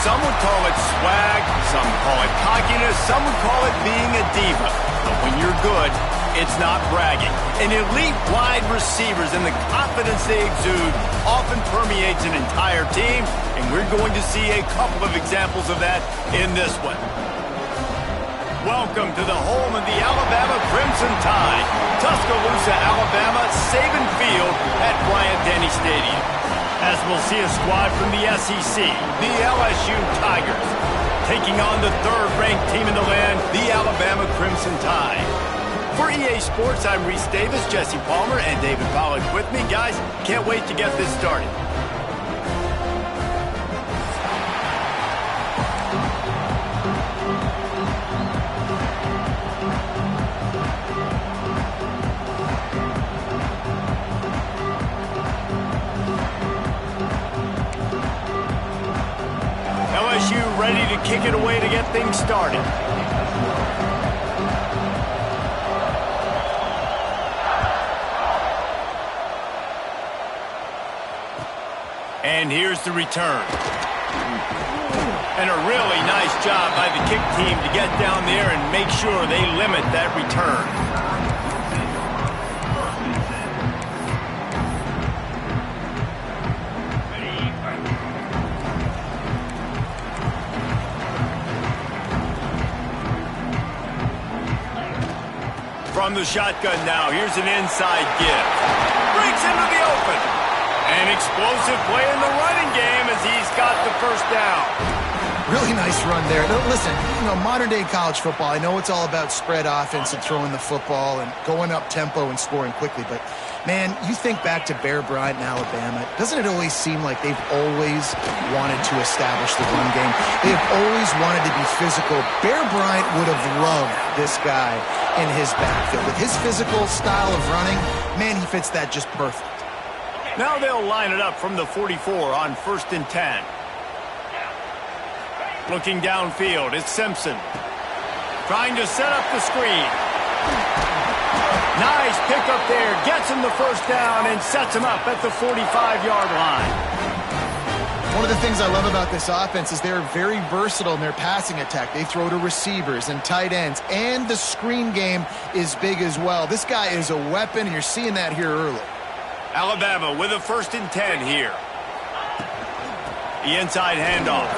Some would call it swag, some call it cockiness, some would call it being a diva. But when you're good, it's not bragging. An elite wide receivers and the confidence they exude often permeates an entire team, and we're going to see a couple of examples of that in this one. Welcome to the home of the Alabama Crimson Tide, Tuscaloosa, Alabama, Saban Field at Bryant-Denny Stadium. As we'll see a squad from the SEC, the LSU Tigers, taking on the third-ranked team in the land, the Alabama Crimson Tide. For EA Sports, I'm Reese Davis, Jesse Palmer, and David Pollack with me. Guys, can't wait to get this started. LSU ready to kick it away to get things started. And here's the return. And a really nice job by the kick team to get down there and make sure they limit that return. From the shotgun now, here's an inside give. Breaks into the open. An explosive play in the running game as he's got the first down. Really nice run there. Now, listen, modern-day college football, I know it's all about spread offense and throwing the football and going up tempo and scoring quickly, but, man, you think back to Bear Bryant in Alabama, doesn't it always seem like they've always wanted to establish the run game? They've always wanted to be physical. Bear Bryant would have loved this guy in his backfield. With his physical style of running, man, he fits that just perfect. Now they'll line it up from the 44 on 1st and 10. Looking downfield, it's Simpson. Trying to set up the screen. Nice pickup there. Gets him the first down and sets him up at the 45-yard line. One of the things I love about this offense is they're very versatile in their passing attack. They throw to receivers and tight ends, and the screen game is big as well. This guy is a weapon, and you're seeing that here early. Alabama with a 1st and 10 here. The inside handoff.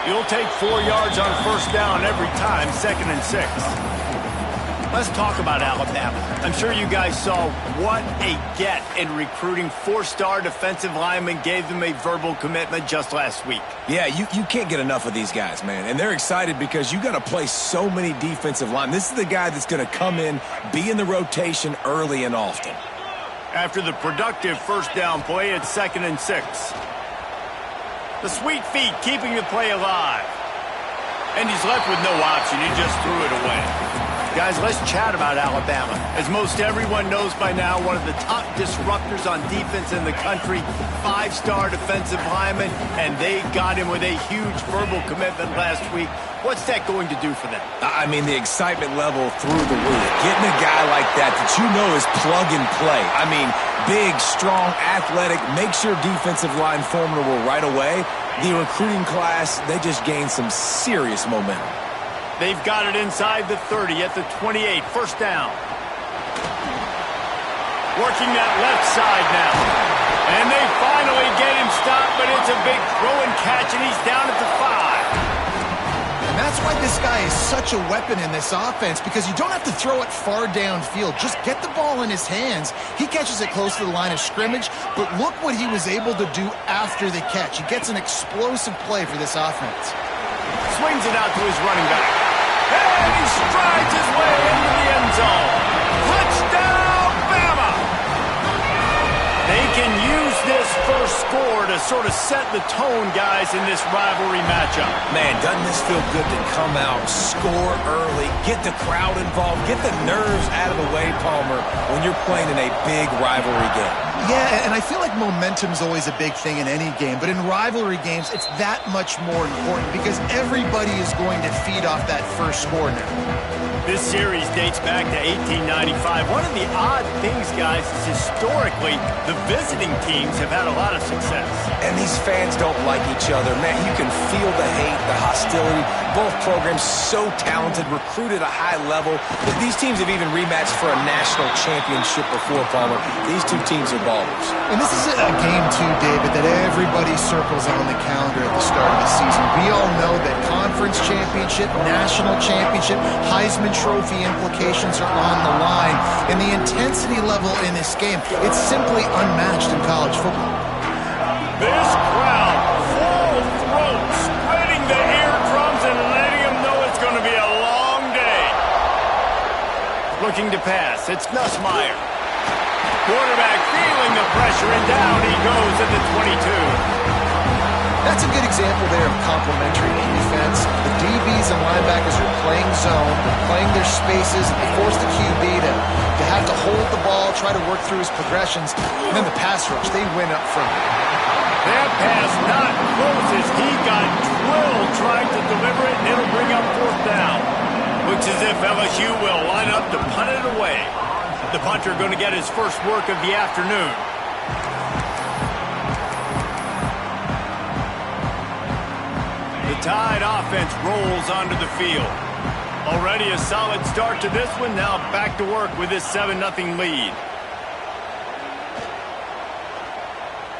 You'll take 4 yards on 1st down every time, 2nd and 6. Let's talk about Alabama. I'm sure you guys saw what a get in recruiting. 4-star defensive linemen gave them a verbal commitment just last week. Yeah, you can't get enough of these guys, man. And they're excited because you got to play so many defensive linemen. This is the guy that's going to come in, be in the rotation early and often. After the productive 1st down play, it's 2nd and 6. The sweet feet keeping the play alive. And he's left with no option. He just threw it away. Guys, let's chat about Alabama. As most everyone knows by now, one of the top disruptors on defense in the country, 5-star defensive lineman, and they got him with a huge verbal commitment last week. What's that going to do for them? I mean, the excitement level through the roof. Getting a guy like that you know is plug and play. I mean, big, strong, athletic, makes your defensive line formidable right away. The recruiting class, they just gained some serious momentum. They've got it inside the 30 at the 28. 1st down. Working that left side now. And they finally get him stopped, but it's a big throw and catch, and he's down at the 5. And that's why this guy is such a weapon in this offense, because you don't have to throw it far downfield. Just get the ball in his hands. He catches it close to the line of scrimmage, but look what he was able to do after the catch. He gets an explosive play for this offense. Swings it out to his running back. And he strides his way into the end zone. Touchdown, Bama! They can use this first score to sort of set the tone, guys, in this rivalry matchup. Man, doesn't this feel good to come out, score early, get the crowd involved, get the nerves out of the way, Palmer, when you're playing in a big rivalry game? Yeah, and I feel like momentum's always a big thing in any game, but in rivalry games, it's that much more important because everybody is going to feed off that first score now. This series dates back to 1895. One of the odd things, guys, is historically, the visiting teams have had a lot of success. And these fans don't like each other. Man, you can feel the hate, the hostility. Both programs so talented, recruited at a high level. These teams have even rematched for a national championship before, Palmer. These two teams are ballers. And this is a game, too, David, that everybody circles on the calendar at the start of the season. We all know that conference championship, national championship, Heisman Trophy implications are on the line. And the intensity level in this game, it's simply unmatched in college football. This crowd, full throat, spreading the eardrums and letting them know it's going to be a long day. Looking to pass, it's Nussmeier. Quarterback feeling the pressure, and down he goes at the 22. That's a good example there of complementary defense. The DBs and linebackers are playing zone, playing their spaces, and they force the QB to have to hold the ball, try to work through his progressions, and then the pass rush, they win up front. That pass not close as he got drilled trying to deliver it, and it'll bring up fourth down. Looks as if LSU will line up to punt it away. The punter going to get his first work of the afternoon. The Tide offense rolls onto the field. Already a solid start to this one. Now back to work with this 7-0 lead.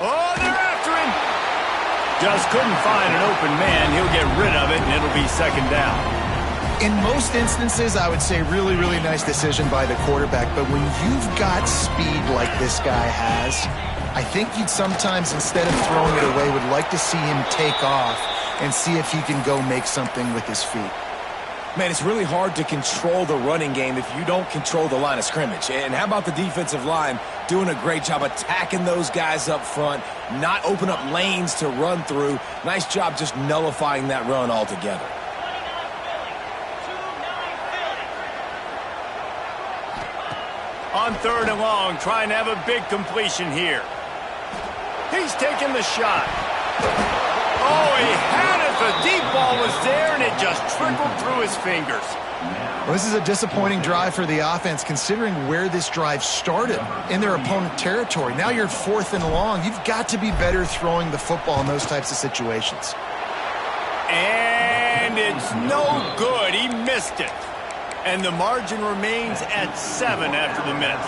Oh, they're after him. Just couldn't find an open man. He'll get rid of it, and it'll be second down. In most instances, I would say really, really nice decision by the quarterback. But when you've got speed like this guy has, I think you'd sometimes, instead of throwing it away, would like to see him take off and see if he can go make something with his feet. Man, it's really hard to control the running game if you don't control the line of scrimmage. And how about the defensive line doing a great job attacking those guys up front, not open up lanes to run through. Nice job just nullifying that run altogether. On 3rd and long, trying to have a big completion here. He's taking the shot. Oh, he had it. The deep ball was there, and it just trickled through his fingers. Well, this is a disappointing drive for the offense, considering where this drive started, in their opponent territory. Now you're 4th and long. You've got to be better throwing the football in those types of situations. And it's no good. He missed it. And the margin remains at 7 after the miss.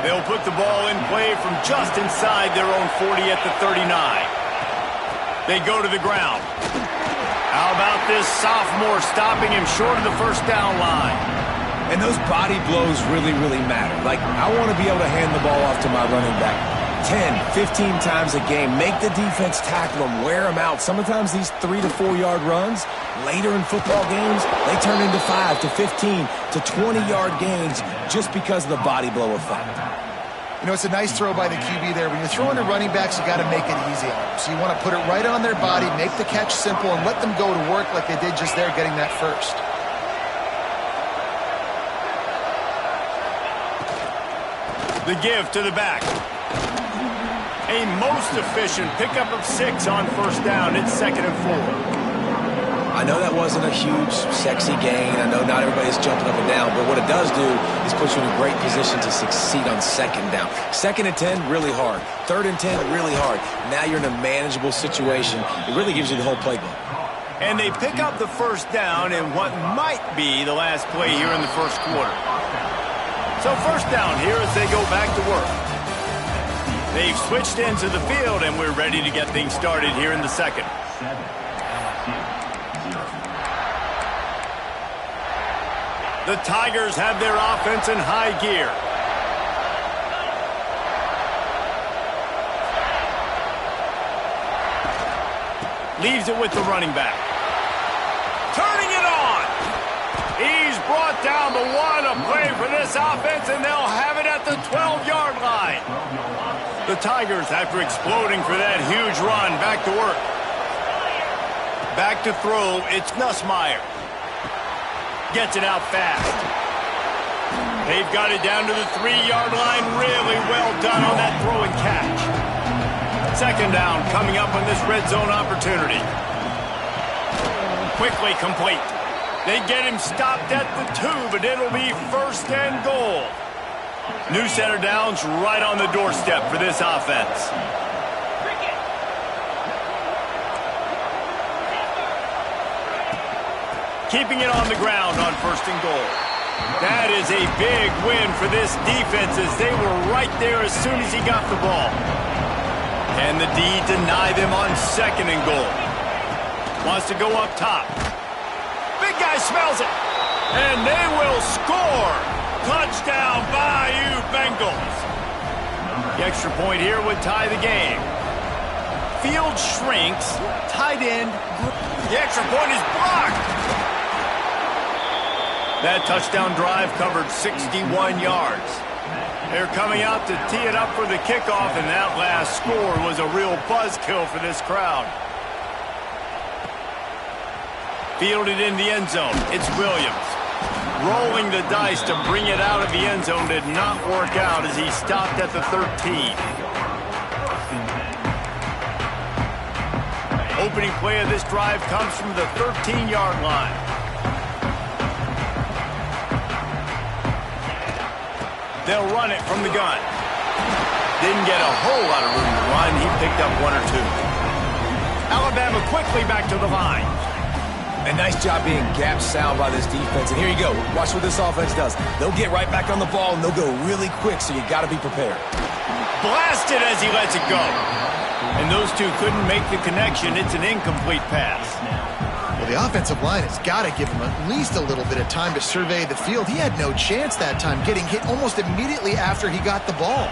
They'll put the ball in play from just inside their own 40 at the 39. They go to the ground. How about this sophomore stopping him short of the first down line? And those body blows really, really matter. Like, I want to be able to hand the ball off to my running back 10, 15 times a game. Make the defense tackle them, wear them out. Sometimes these 3 to 4 yard runs, later in football games, they turn into 5 to 15 to 20 yard gains just because of the body blow effect. You know, it's a nice throw by the QB there. When you're throwing to running backs, you got to make it easy on them. So you want to put it right on their body, make the catch simple, and let them go to work like they did just there, getting that first. The give to the back. A most efficient pickup of 6 on first down. It's 2nd and 4. I know that wasn't a huge, sexy gain. I know not everybody's jumping up and down, but what it does do is put you in a great position to succeed on 2nd down. 2nd and 10, really hard. 3rd and 10, really hard. Now you're in a manageable situation. It really gives you the whole playbook. And they pick up the first down in what might be the last play here in the first quarter. So first down here as they go back to work. They've switched into the field, and we're ready to get things started here in the second. The Tigers have their offense in high gear. Leaves it with the running back. Turning it on. He's brought down the one, a play for this offense, and they'll have it at the 12-yard line. The Tigers, after exploding for that huge run, back to work. Back to throw, it's Nussmeier. Gets it out fast. They've got it down to the 3-yard line. Really well done on that throw and catch. Second down coming up on this red zone opportunity. Quickly complete. They get him stopped at the 2, but it'll be first and goal. New center downs right on the doorstep for this offense. Keeping it on the ground on first and goal. That is a big win for this defense as they were right there as soon as he got the ball. And the D deny them on second and goal. Wants to go up top. Big guy smells it. And they will score. Touchdown, Bayou Bengals. The extra point here would tie the game. Field shrinks. Tight end. The extra point is blocked. That touchdown drive covered 61 yards. They're coming out to tee it up for the kickoff, and that last score was a real buzzkill for this crowd. Fielded in the end zone. It's Williams. Rolling the dice to bring it out of the end zone did not work out as he stopped at the 13. Opening play of this drive comes from the 13-yard line. They'll run it from the gun. Didn't get a whole lot of room to run. He picked up 1 or 2. Alabama quickly back to the line. A nice job being gap sound by this defense. And here you go. Watch what this offense does. They'll get right back on the ball, and they'll go really quick, so you got to be prepared. Blasted as he lets it go. And those two couldn't make the connection. It's an incomplete pass. Well, the offensive line has got to give him at least a little bit of time to survey the field. He had no chance that time, getting hit almost immediately after he got the ball.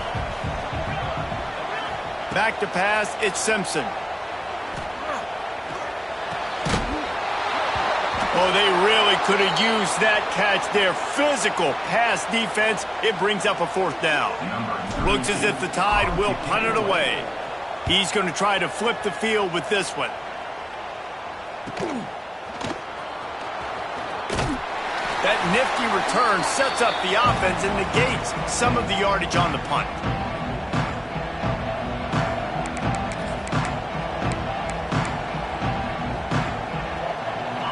Back to pass, it's Simpson. Oh, they really could have used that catch there. Physical pass defense. It brings up a 4th down. Looks as if the Tide will punt it away. He's going to try to flip the field with this one. That nifty return sets up the offense and negates some of the yardage on the punt.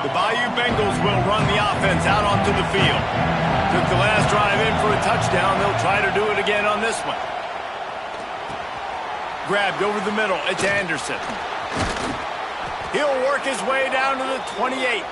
The Bayou Bengals will run the offense out onto the field. Took the last drive in for a touchdown. They'll try to do it again on this one. Grabbed over the middle. It's Anderson. He'll work his way down to the 28.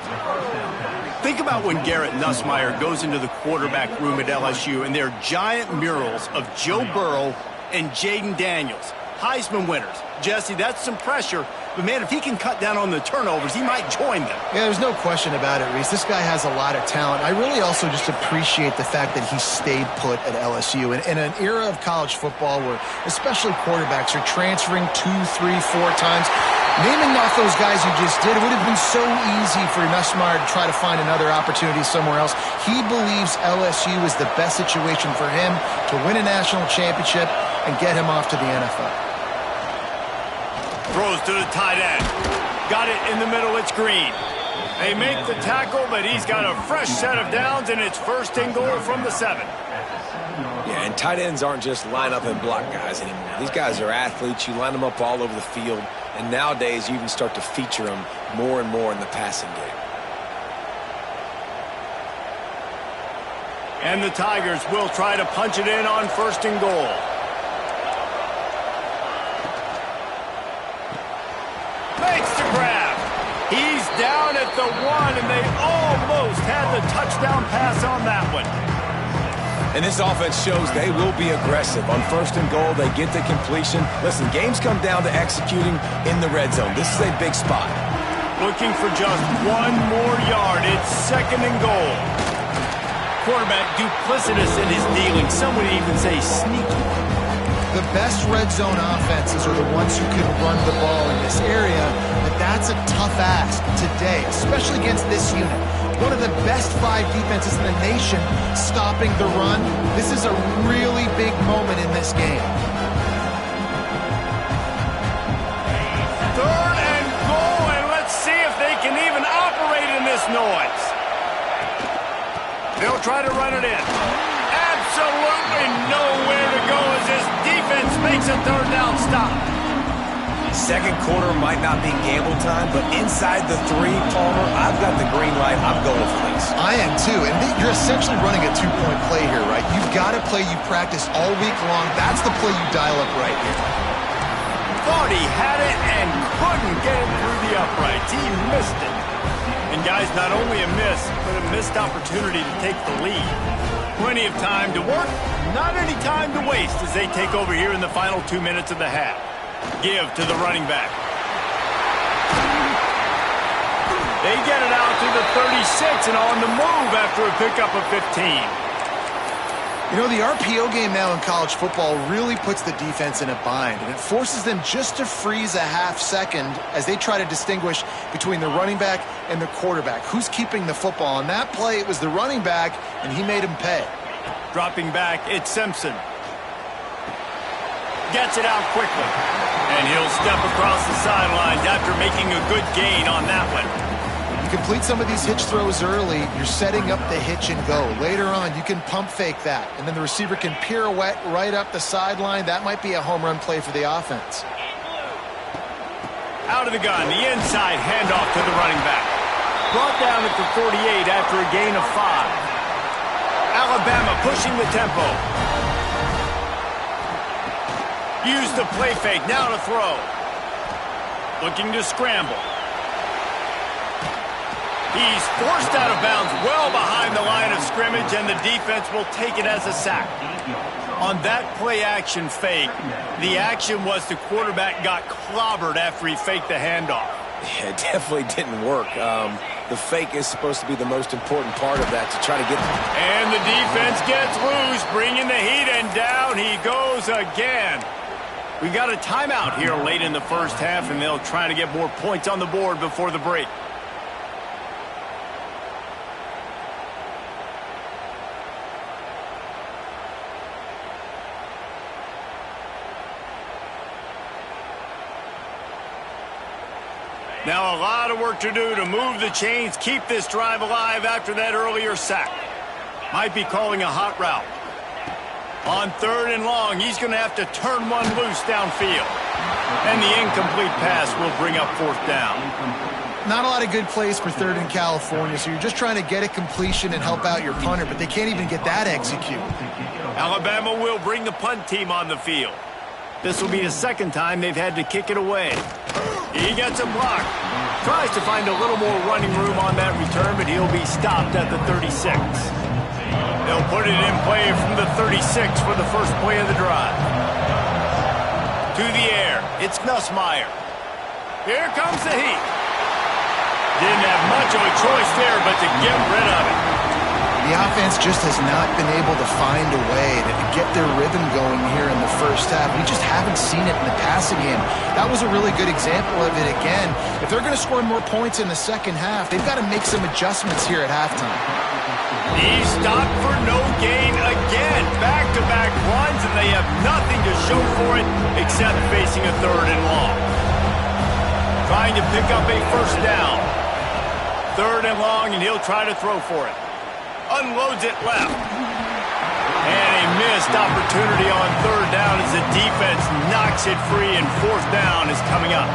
Think about when Garrett Nussmeier goes into the quarterback room at LSU and there are giant murals of Joe Burrow and Jaden Daniels, Heisman winners. Jesse, that's some pressure. But, man, if he can cut down on the turnovers, he might join them. Yeah, there's no question about it, Reese. This guy has a lot of talent. I really also just appreciate the fact that he stayed put at LSU. In an era of college football where especially quarterbacks are transferring 2, 3, 4 times, naming off those guys you just did, it would have been so easy for Nussmeier to try to find another opportunity somewhere else. He believes LSU is the best situation for him to win a national championship and get him off to the NFL. Throws to the tight end. Got it in the middle. It's Green. They make the tackle, but he's got a fresh set of downs, and it's first and goal from the 7. Yeah, and tight ends aren't just line up and block guys anymore. These guys are athletes. You line them up all over the field, and nowadays you even start to feature them more and more in the passing game. And the Tigers will try to punch it in on first and goal. Makes the grab. He's down at the 1, and they almost had the touchdown pass on that one. And this offense shows they will be aggressive. On first and goal, they get the completion. Listen, games come down to executing in the red zone. This is a big spot. Looking for just 1 more yard. It's second and goal. Quarterback duplicitous in his dealing. Some would even say sneaky. The best red zone offenses are the ones who can run the ball in this area, but that's a tough ask today, especially against this unit. One of the best 5 defenses in the nation stopping the run. This is a really big moment in this game. Third and goal, and let's see if they can even operate in this noise. They'll try to run it in. absolutely nowhere to go as this defense makes a third down stop. Second quarter might not be gamble time, but inside the 3, Palmer, I've got the green light. I'm going for this. I am too, and you're essentially running a 2-point play here, right? You've got to play you practice all week long. That's the play you dial up right here. Thought he had it and couldn't get it through the uprights. He missed it. And guys, not only a miss, but a missed opportunity to take the lead. Plenty of time to work, not any time to waste as they take over here in the final 2 minutes of the half. Give to the running back. They get it out to the 36 and on the move after a pickup of 15. You know, the RPO game now in college football really puts the defense in a bind, and it forces them just to freeze a half second as they try to distinguish between the running back and the quarterback. Who's keeping the football? On that play, it was the running back, and he made him pay. Dropping back, it's Simpson. Gets it out quickly. And he'll step across the sidelines after making a good gain on that one. You complete some of these hitch throws early, you're setting up the hitch and go. Later on, you can pump fake that, and then the receiver can pirouette right up the sideline. That might be a home run play for the offense. Out of the gun, the inside handoff to the running back. Brought down at the 48 after a gain of 5. Alabama pushing the tempo. Use the play fake, now to throw. Looking to scramble. He's forced out of bounds well behind the line of scrimmage, and the defense will take it as a sack. On that play-action fake, the action was the quarterback got clobbered after he faked the handoff. Yeah, it definitely didn't work. The fake is supposed to be the most important part of that to try to get... And the defense gets loose, bringing the heat, and down he goes again. We got a timeout here late in the first half, and they'll try to get more points on the board before the break. Now a lot of work to do to move the chains, keep this drive alive after that earlier sack. Might be calling a hot route. On 3rd and long, he's going to have to turn one loose downfield. And the incomplete pass will bring up 4th down. Not a lot of good plays for 3rd in California, so you're just trying to get a completion and help out your punter, but they can't even get that executed. Alabama will bring the punt team on the field. This will be the 2nd time they've had to kick it away. He gets a block. Tries to find a little more running room on that return, but he'll be stopped at the 36. They'll put it in play from the 36 for the first play of the drive. To the air, it's Nussmeier. Here comes the heat. Didn't have much of a choice there but to get rid of it. The offense just has not been able to find a way to get their rhythm going here in the first half. We just haven't seen it in the passing game. That was a really good example of it again. If they're going to score more points in the second half, they've got to make some adjustments here at halftime. He's stopped for no gain again. Back-to-back runs, and they have nothing to show for it except facing a 3rd and long. Trying to pick up a 1st down. 3rd and long, and he'll try to throw for it. Unloads it left. And a missed opportunity on 3rd down as the defense knocks it free, and 4th down is coming up.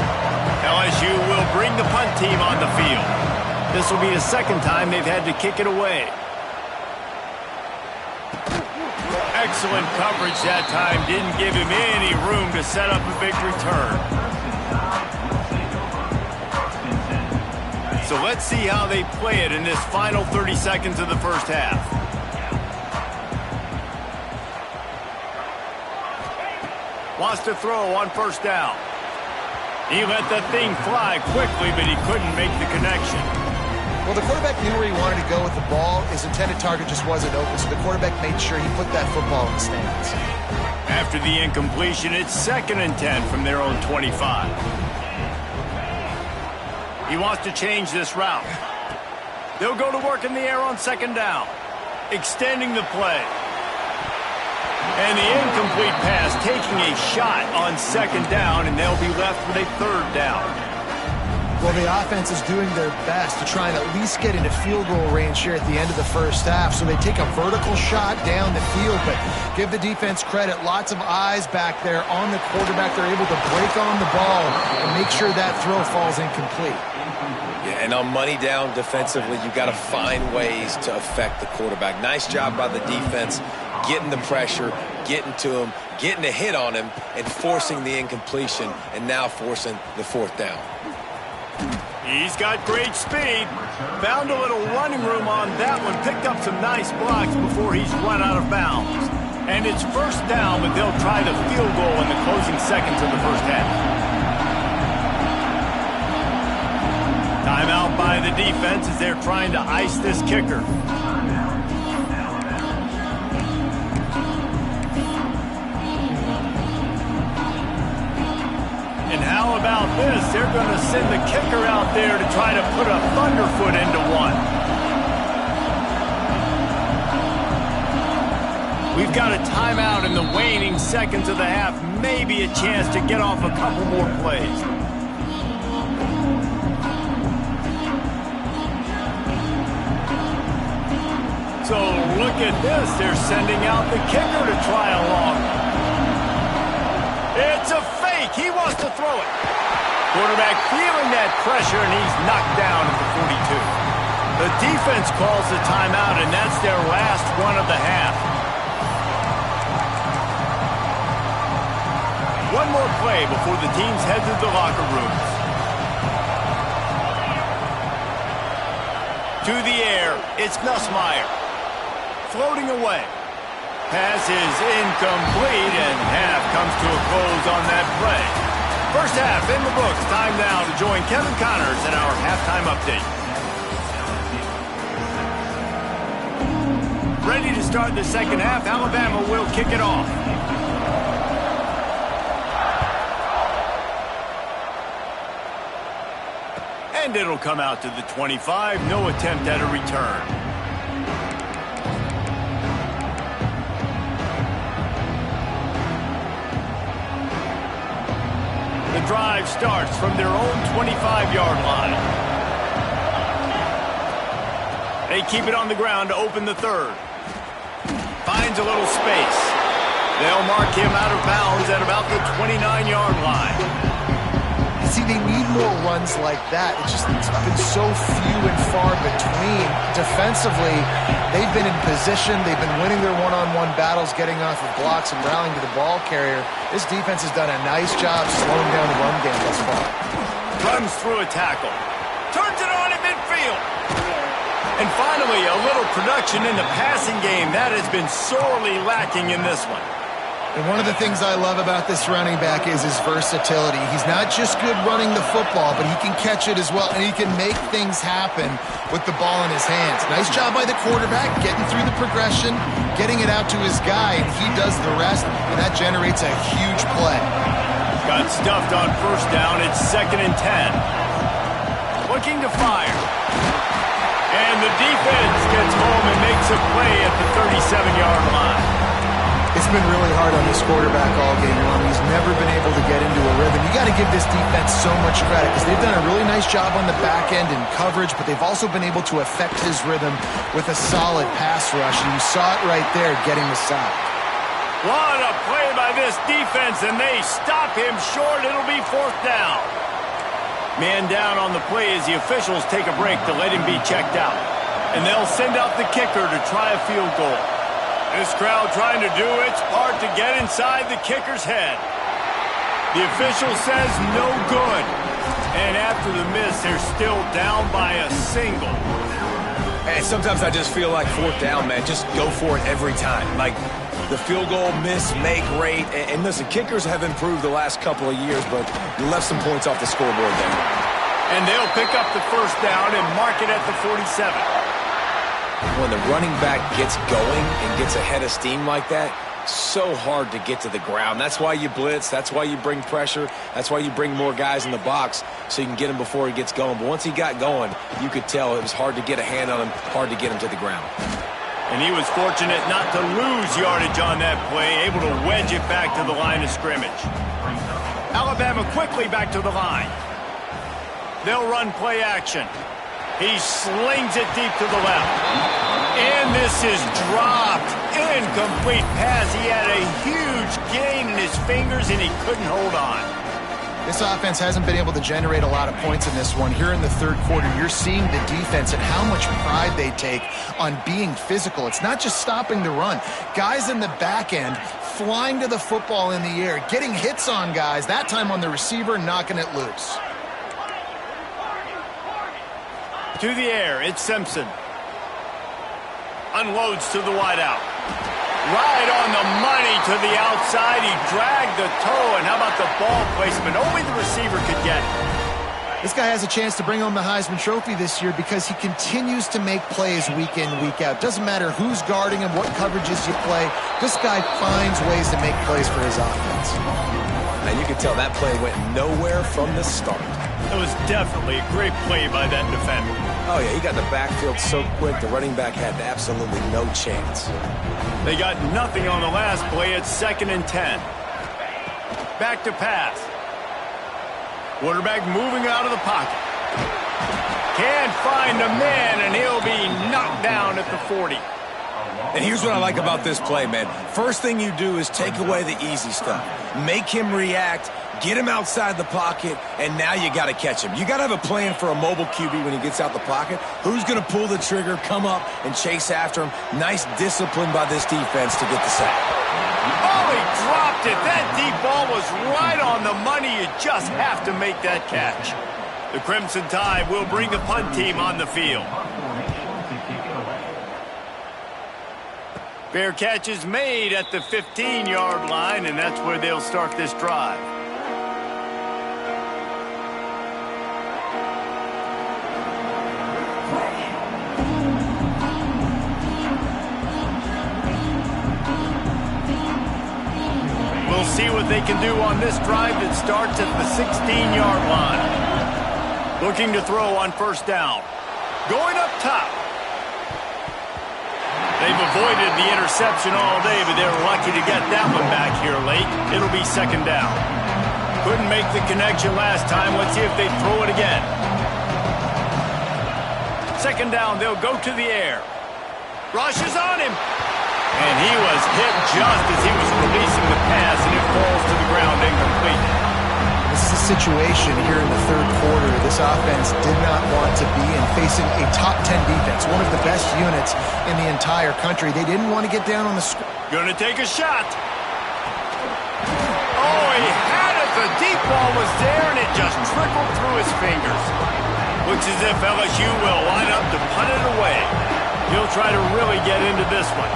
LSU will bring the punt team on the field. This will be the 2nd time they've had to kick it away. Excellent coverage that time. Didn't give him any room to set up a big return. So let's see how they play it in this final 30 seconds of the first half. Wants to throw on 1st down. He let that thing fly quickly, but he couldn't make the connection. Well, the quarterback knew where he wanted to go with the ball. His intended target just wasn't open, so the quarterback made sure he put that football in the stands. After the incompletion, it's 2nd and 10 from their own 25. He wants to change this route. They'll go to work in the air on 2nd down, extending the play. And the incomplete pass taking a shot on 2nd down, and they'll be left with a 3rd down. Well, the offense is doing their best to try and at least get into field goal range here at the end of the first half. So they take a vertical shot down the field, but give the defense credit. Lots of eyes back there on the quarterback. They're able to break on the ball and make sure that throw falls incomplete. Yeah, and on money down defensively, you got to find ways to affect the quarterback. Nice job by the defense, getting the pressure, getting to him, getting a hit on him, and forcing the incompletion, and now forcing the fourth down. He's got great speed. Found a little running room on that one. Picked up some nice blocks before he's run out of bounds. And it's first down, but they'll try the field goal in the closing seconds of the first half. Timeout by the defense as they're trying to ice this kicker. And how about this? They're going to send the kicker out there to try to put a thunderfoot into one. We've got a timeout in the waning seconds of the half. Maybe a chance to get off a couple more plays. So look at this. They're sending out the kicker to try a long. It's a fake. He wants to throw it. Quarterback feeling that pressure, and he's knocked down at the 42. The defense calls the timeout, and that's their last one of the half. One more play before the teams head to the locker rooms. To the air, it's Nussmeier. Floating away. Pass is incomplete, and half comes to a close on that play. First half in the books. Time now to join Kevin Connors in our halftime update. Ready to start the second half. Alabama will kick it off. And it'll come out to the 25. No attempt at a return. The drive starts from their own 25-yard line. They keep it on the ground to open the third. Finds a little space. They'll mark him out of bounds at about the 29-yard line. See, they need more runs like that. It's been so few and far between. Defensively, they've been in position. They've been winning their one-on-one battles, getting off of blocks and rallying to the ball carrier. This defense has done a nice job slowing down the run game thus far. Runs through a tackle. Turns it on at midfield. And finally, a little production in the passing game. That has been sorely lacking in this one. And one of the things I love about this running back is his versatility. He's not just good running the football, but he can catch it as well, and he can make things happen with the ball in his hands. Nice job by the quarterback, getting through the progression, getting it out to his guy, and he does the rest, and that generates a huge play. Got stuffed on first down. It's 2nd and 10. Looking to fire. And the defense gets home and makes a play at the 37-yard line. It's been really hard on this quarterback all game long. He's never been able to get into a rhythm. You got to give this defense so much credit because they've done a really nice job on the back end in coverage, but they've also been able to affect his rhythm with a solid pass rush, and you saw it right there getting the sack. What a play by this defense, and they stop him short. It'll be 4th down. Man down on the play as the officials take a break to let him be checked out. And they'll send out the kicker to try a field goal. This crowd trying to do its part to get inside the kicker's head. The official says no good. And after the miss, they're still down by a single. And sometimes I just feel like 4th down, man. Just go for it every time. Like the field goal, miss, make, rate. And listen, kickers have improved the last couple of years, but you left some points off the scoreboard there. And they'll pick up the first down and mark it at the 47. When the running back gets going and gets ahead of steam like that, so hard to get to the ground. That's why you blitz. That's why you bring pressure. That's why you bring more guys in the box so you can get him before he gets going. But once he got going, you could tell it was hard to get a hand on him, hard to get him to the ground. And he was fortunate not to lose yardage on that play, able to wedge it back to the line of scrimmage. Alabama quickly back to the line. They'll run play action. He slings it deep to the left. And this is dropped. Incomplete pass. He had a huge gain in his fingers, and he couldn't hold on. This offense hasn't been able to generate a lot of points in this one. Here in the third quarter, you're seeing the defense and how much pride they take on being physical. It's not just stopping the run. Guys in the back end flying to the football in the air, getting hits on guys, that time on the receiver, knocking it loose. To the air, it's Simpson. Unloads to the wideout. Right on the money to the outside. He dragged the toe, and how about the ball placement? Only the receiver could get it. This guy has a chance to bring home the Heisman Trophy this year because he continues to make plays week in, week out. Doesn't matter who's guarding him, what coverages you play. This guy finds ways to make plays for his offense. And you can tell that play went nowhere from the start. It was definitely a great play by that defender. Oh, yeah, he got the backfield so quick, the running back had absolutely no chance. They got nothing on the last play. It's 2nd and 10. Back to pass. Quarterback moving out of the pocket. Can't find a man, and he'll be knocked down at the 40. And here's what I like about this play, man. First thing you do is take away the easy stuff. Make him react, get him outside the pocket, and now you got to catch him. You got to have a plan for a mobile QB when he gets out the pocket. Who's going to pull the trigger, come up, and chase after him? Nice discipline by this defense to get the sack. Oh, he dropped it. That deep ball was right on the money. You just have to make that catch. The Crimson Tide will bring the punt team on the field. Fair catch is made at the 15-yard line, and that's where they'll start this drive. We'll see what they can do on this drive that starts at the 16-yard line. Looking to throw on first down. Going up top. They've avoided the interception all day, but they're lucky to get that one back here late. It'll be 2nd down. Couldn't make the connection last time. Let's see if they throw it again. 2nd down, they'll go to the air. Rushes on him. And he was hit just as he was releasing the pass, and it falls to the ground incomplete. This is a situation here in the third quarter this offense did not want to be in, facing a top 10 defense, one of the best units in the entire country. They didn't want to get down on the score. Gonna take a shot. Oh, he had it. The deep ball was there, and it just trickled through his fingers. Looks as if LSU will line up to punt it away. He'll try to really get into this one.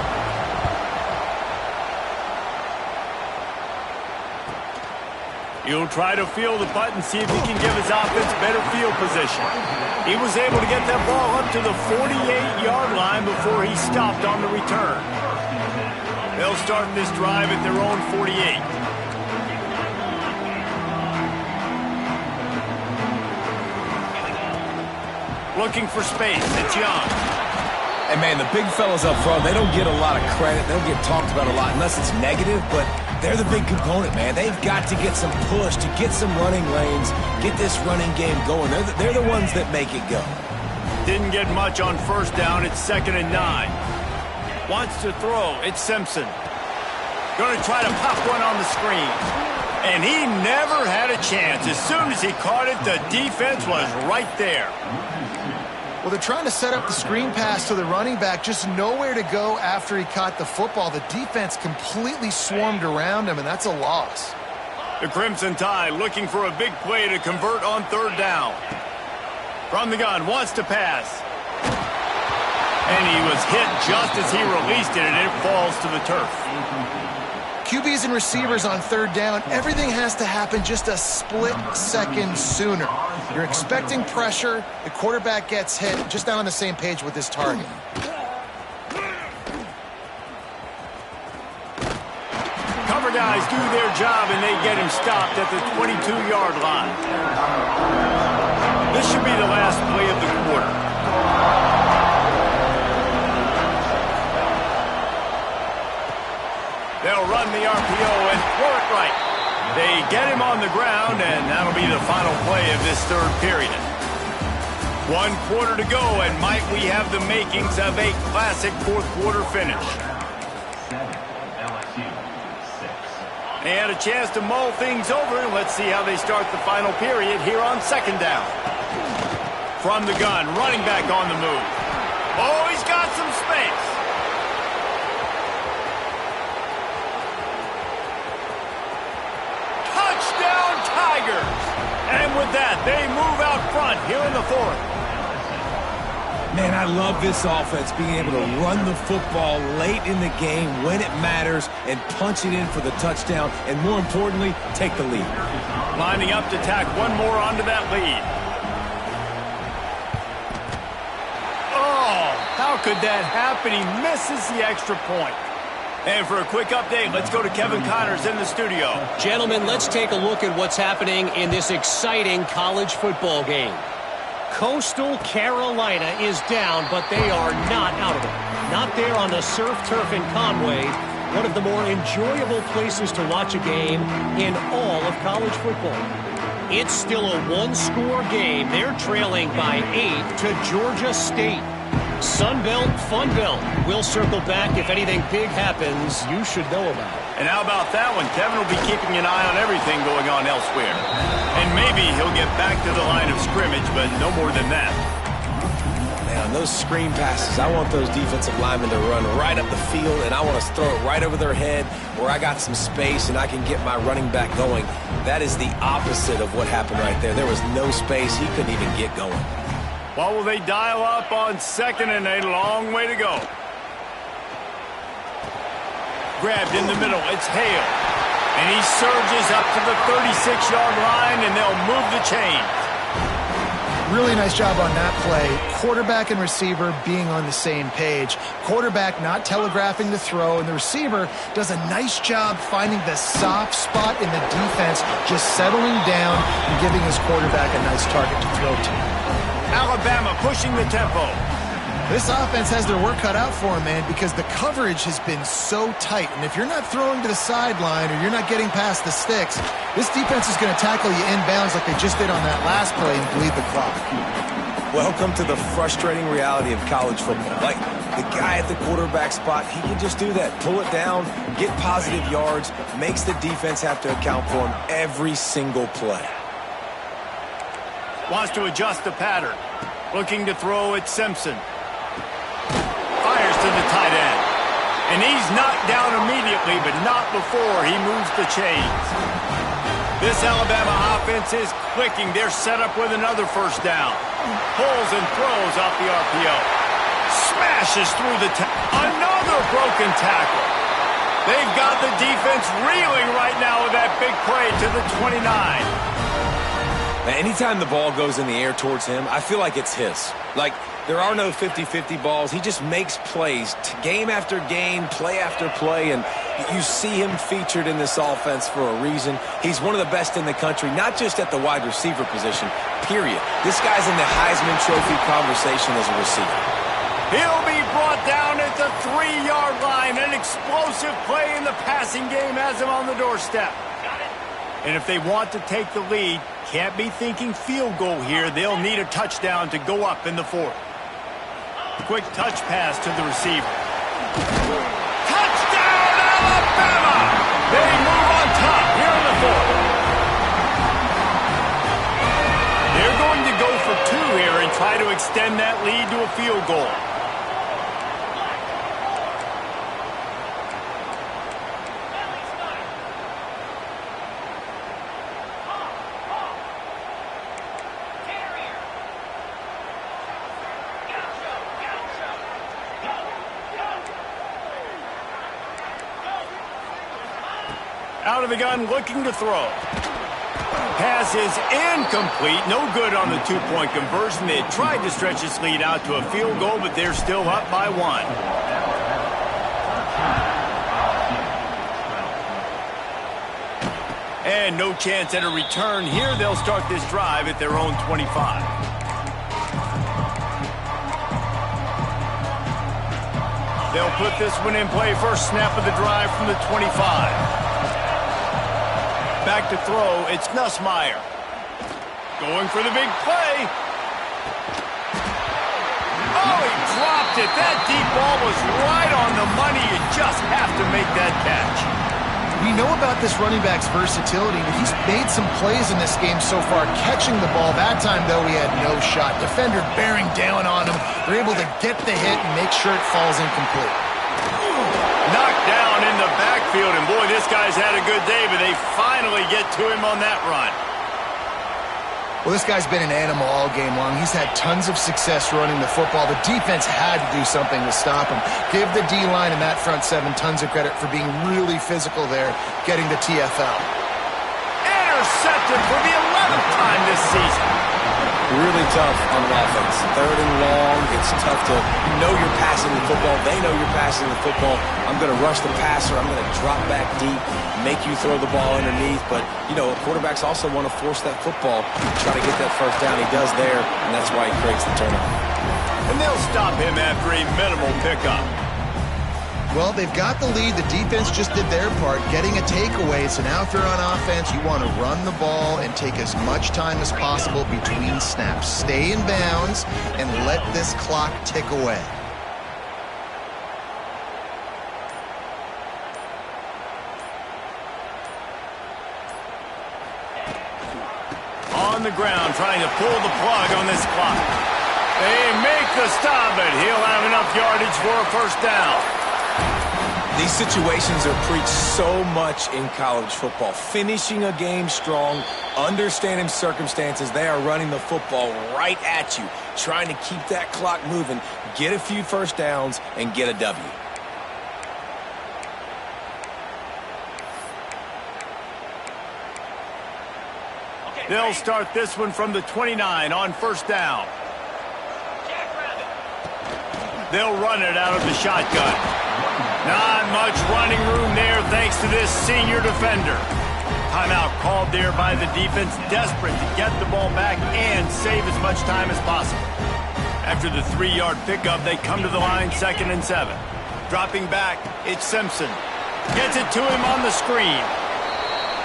He'll try to field the punt and see if he can give his offense better field position. He was able to get that ball up to the 48-yard line before he stopped on the return. They'll start this drive at their own 48. Looking for space. It's Young. And, man, the big fellas up front, they don't get a lot of credit. They don't get talked about a lot unless it's negative, but they're the big component, man. They've got to get some push, to get some running lanes, get this running game going. They're the ones that make it go. Didn't get much on first down. It's 2nd and 9. Wants to throw. It's Simpson. Going to try to pop one on the screen. And he never had a chance. As soon as he caught it, the defense was right there. Well, they're trying to set up the screen pass to the running back, just nowhere to go after he caught the football. The defense completely swarmed around him, and that's a loss. The Crimson Tide looking for a big play to convert on 3rd down. From the gun, wants to pass. And he was hit just as he released it, and it falls to the turf. QBs and receivers on 3rd down, everything has to happen just a split second sooner. You're expecting pressure, the quarterback gets hit, just not on the same page with his target. Cover guys do their job, and they get him stopped at the 22-yard line. This should be the last play of the quarter. They'll run the RPO and throw it right. They get him on the ground, and that'll be the final play of this 3rd period. 1 quarter to go, and might we have the makings of a classic fourth quarter finish. They had a chance to mull things over, and let's see how they start the final period here on second down. From the gun, running back on the move. Oh, he's got some space. Touchdown, Tigers! And with that, they move out front here in the fourth. Man, I love this offense, being able to run the football late in the game when it matters and punch it in for the touchdown, and more importantly, take the lead. Lining up to tack one more onto that lead. Oh, how could that happen? He misses the extra point. And for a quick update, let's go to Kevin Connors in the studio. Gentlemen, let's take a look at what's happening in this exciting college football game. Coastal Carolina is down, but they are not out of it. Not there on the surf turf in Conway, one of the more enjoyable places to watch a game in all of college football. It's still a one-score game. They're trailing by 8 to Georgia State. Sunbelt, Funbelt. We'll circle back if anything big happens you should know about. And how about that one? Kevin will be keeping an eye on everything going on elsewhere. And maybe he'll get back to the line of scrimmage, but no more than that. Man, on those screen passes, I want those defensive linemen to run right up the field, and I want to throw it right over their head where I got some space and I can get my running back going. That is the opposite of what happened right there. There was no space. He couldn't even get going. Well, will they dial up on second and a long way to go? Grabbed in the middle. It's Hale. And he surges up to the 36-yard line, and they'll move the chains. Really nice job on that play. Quarterback and receiver being on the same page. Quarterback not telegraphing the throw, and the receiver does a nice job finding the soft spot in the defense, just settling down and giving his quarterback a nice target to throw to. Alabama pushing the tempo. This offense has their work cut out for them, man, because the coverage has been so tight. And if you're not throwing to the sideline or you're not getting past the sticks, this defense is going to tackle you inbounds like they just did on that last play and bleed the clock. Welcome to the frustrating reality of college football. Like, the guy at the quarterback spot, he can just do that. Pull it down, get positive yards, makes the defense have to account for him every single play. Wants to adjust the pattern. Looking to throw at Simpson. Fires to the tight end. And he's knocked down immediately, but not before he moves the chains. This Alabama offense is clicking. They're set up with another first down. Pulls and throws off the RPO. Smashes through the another broken tackle. They've got the defense reeling right now with that big play to the 29. Anytime the ball goes in the air towards him, I feel like it's his. Like, there are no 50-50 balls. He just makes plays, game after game, play after play, and you see him featured in this offense for a reason. He's one of the best in the country, not just at the wide receiver position, period. This guy's in the Heisman Trophy conversation as a receiver. He'll be brought down at the 3-yard line. An explosive play in the passing game has him on the doorstep. And if they want to take the lead, can't be thinking field goal here. They'll need a touchdown to go up in the fourth. Quick touch pass to the receiver. Touchdown, Alabama! They move on top here in the fourth. They're going to go for 2 here and try to extend that lead to a field goal. Out of the gun, looking to throw. Pass is incomplete. No good on the 2-point conversion. They tried to stretch this lead out to a field goal, but they're still up by 1. And no chance at a return here. They'll start this drive at their own 25. They'll put this one in play. First snap of the drive from the 25. Back to throw, it's Nussmeier. Going for the big play. Oh, he dropped it. That deep ball was right on the money. You just have to make that catch. We know about this running back's versatility. He's made some plays in this game so far, catching the ball. That time, though, he had no shot. Defender bearing down on him. They're able to get the hit and make sure it falls incomplete. Knocked down in the backfield, and boy, this guy's had a good day, but they finally get to him on that run. Well, this guy's been an animal all game long. He's had tons of success running the football. The defense had to do something to stop him. Give the D-line and that front seven tons of credit for being really physical there, getting the TFL. Intercepted for the 11th time this season. Really tough on offense. 3rd and long. It's tough to know you're passing the football. They know you're passing the football. I'm going to rush the passer. I'm going to drop back deep, make you throw the ball underneath. But, you know, quarterbacks also want to force that football, try to get that first down. He does there, and that's why he creates the turnover. And they'll stop him after a minimal pickup. Well, they've got the lead. The defense just did their part, getting a takeaway. So now if you're on offense, you want to run the ball and take as much time as possible between snaps. Stay in bounds and let this clock tick away. On the ground, trying to pull the plug on this clock. They make the stop, but he'll have enough yardage for a first down. These situations are preached so much in college football. Finishing a game strong, understanding circumstances. They are running the football right at you, trying to keep that clock moving, get a few first downs, and get a W. They'll start this one from the 29 on first down. They'll run it out of the shotgun. Not much running room there thanks to this senior defender. Timeout called there by the defense, desperate to get the ball back and save as much time as possible. After the 3-yard pickup, they come to the line 2nd and 7. Dropping back, it's Simpson. Gets it to him on the screen.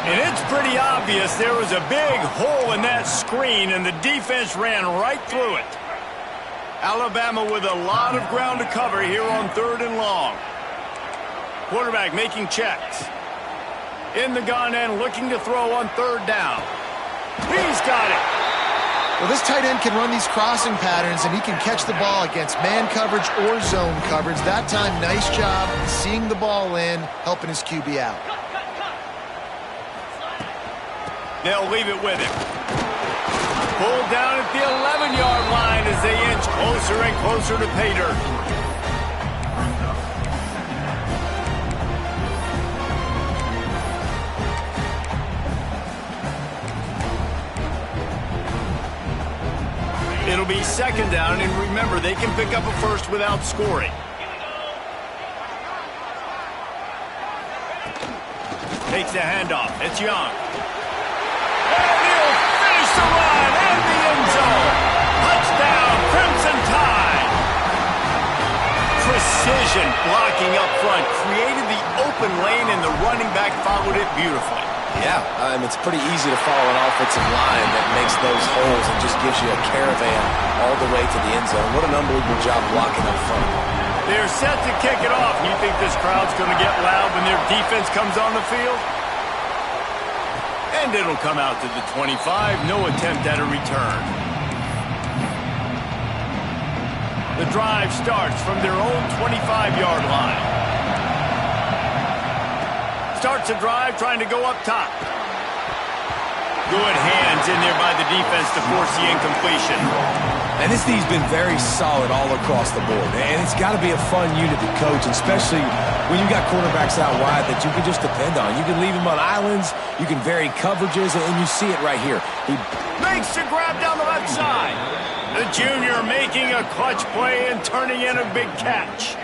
And it's pretty obvious there was a big hole in that screen, and the defense ran right through it. Alabama with a lot of ground to cover here on 3rd and long. Quarterback making checks. In the gun and looking to throw on 3rd down. He's got it. Well, this tight end can run these crossing patterns, and he can catch the ball against man coverage or zone coverage. That time, nice job seeing the ball in, helping his QB out. They'll leave it with him. Pulled down at the 11-yard line as they inch closer and closer to pay dirt. It'll be 2nd down, and remember, they can pick up a first without scoring. Takes the handoff. It's Young. And he'll finish the run and the end zone. Touchdown, Crimson Tide. Precision blocking up front created the open lane, and the running back followed it beautifully. Yeah, it's pretty easy to follow an offensive line that makes those holes and just gives you a caravan all the way to the end zone. What an unbelievable job blocking up front. They're set to kick it off. You think this crowd's going to get loud when their defense comes on the field? And it'll come out to the 25. No attempt at a return. The drive starts from their own 25-yard line. Starts a drive trying to go up top. Good hands in there by the defense to force the incompletion. And this team's been very solid all across the board. And it's got to be a fun unit to coach, especially when you got quarterbacks out wide that you can just depend on. You can leave them on islands, you can vary coverages, and you see it right here. He makes the grab down the left side. The junior making a clutch play and turning in a big catch.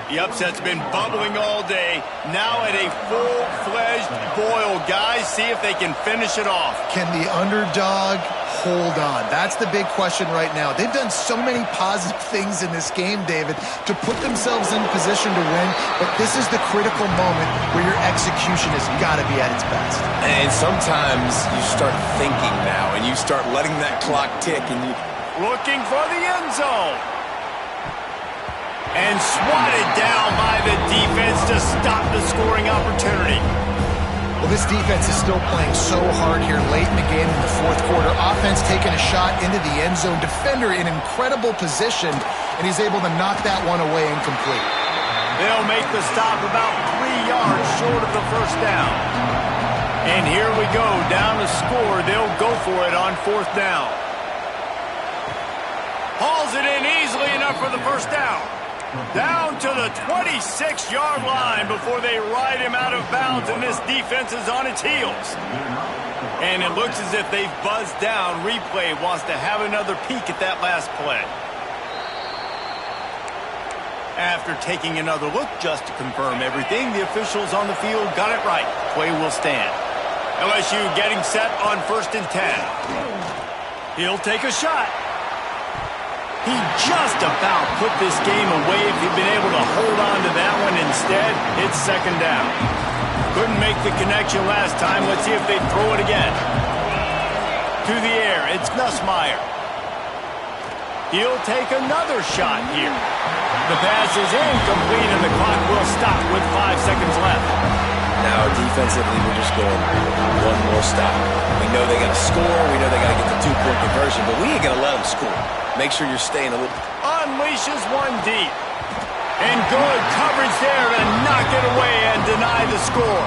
The upset's been bubbling all day. Now at a full-fledged boil. Guys, see if they can finish it off. Can the underdog hold on? That's the big question right now. They've done so many positive things in this game, David, to put themselves in position to win, but this is the critical moment where your execution has got to be at its best. And sometimes you start thinking now, and you start letting that clock tick, and looking for the end zone. And swatted down by the defense to stop the scoring opportunity. Well, this defense is still playing so hard here late in the game in the fourth quarter. Offense taking a shot into the end zone. Defender in incredible position, and he's able to knock that one away incomplete. They'll make the stop about 3 yards short of the first down. And here we go, down to score. They'll go for it on fourth down. Hauls it in easily enough for the first down. Down to the 26-yard line before they ride him out of bounds, and this defense is on its heels. And it looks as if they've buzzed down. Replay wants to have another peek at that last play. After taking another look just to confirm everything, the officials on the field got it right. Play will stand. LSU getting set on 1st and 10. He'll take a shot. He just about put this game away if he'd been able to hold on to that one. Instead, it's second down. Couldn't make the connection last time. Let's see if they throw it again. To the air, it's Nussmeier. He'll take another shot here. The pass is incomplete, and the clock will stop with 5 seconds left. Now, defensively, we're just going one more stop. We know they got to score. We know they got to get the two-point conversion, but we ain't going to let them score. Make sure you're staying a little. Unleashes one deep. And good coverage there to knock it away and deny the score.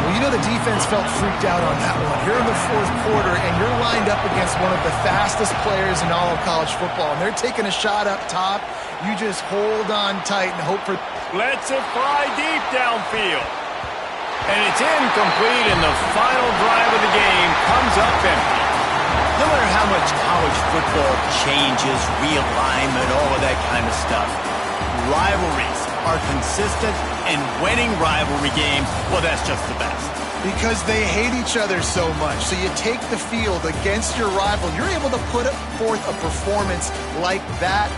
Well, you know the defense felt freaked out on that one. Here in the fourth quarter, and you're lined up against one of the fastest players in all of college football, and they're taking a shot up top. You just hold on tight and hope for... Lets it fly deep downfield. And it's incomplete, and the final drive of the game comes up empty. No matter how much college football changes, realignment, all of that kind of stuff, rivalries are consistent, and winning rivalry games, well, that's just the best. Because they hate each other so much. So you take the field against your rival. You're able to put forth a performance like that.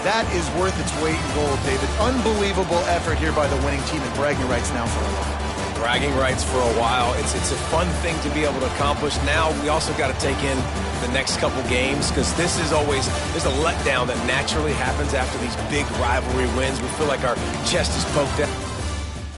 That is worth its weight in gold, David. Unbelievable effort here by the winning team, and bragging rights now for a while. Bragging rights for a while. It's a fun thing to be able to accomplish. Now we also got to take in the next couple games, because this is always, there's a letdown that naturally happens after these big rivalry wins. We feel like our chest is poked out.